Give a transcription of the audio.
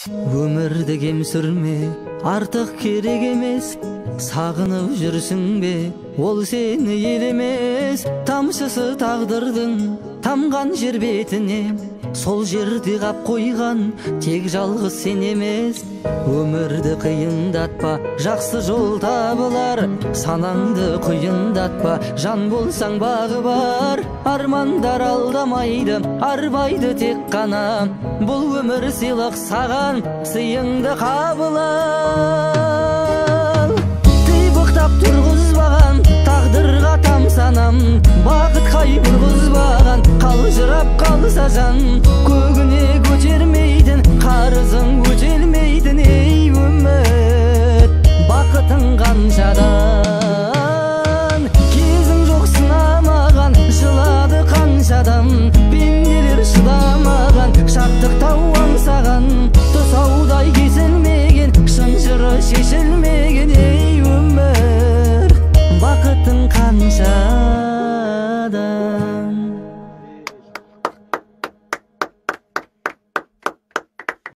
Өмірді кем сүрме, артық керек емес. Сағынып жүрсің бе, ол сені елемес. Тамшысы тағдырдың тамған жер бетіне, сол жерде қап қойған тек жалғыз сен емес. Өмірді қиындатпа, жақсы жол табылар. Санаңды құйындатпа, жан болсаң бағы бар. Армандар алдамайды, арбайды тек қана. Бұл өмір сыйлық саған, сыйыңды қабыл ал. Тыйбықтап тұрғызбаған тағдырға тамсанам. Бақытқа бұрғызбаған қалжырап қалса жан. Көгіне көтермейтін, қарызың өтелмейтін. Ей үміт, бақытың қаншадан. Кезің жоқ сынамаған, жылады қаншадам. Пенделер шыдамаған, шаттықтау аңсаған. Тұсаудай кесілмеген, шын жыры шешілмеген. Ей өмір, бақытың қанша.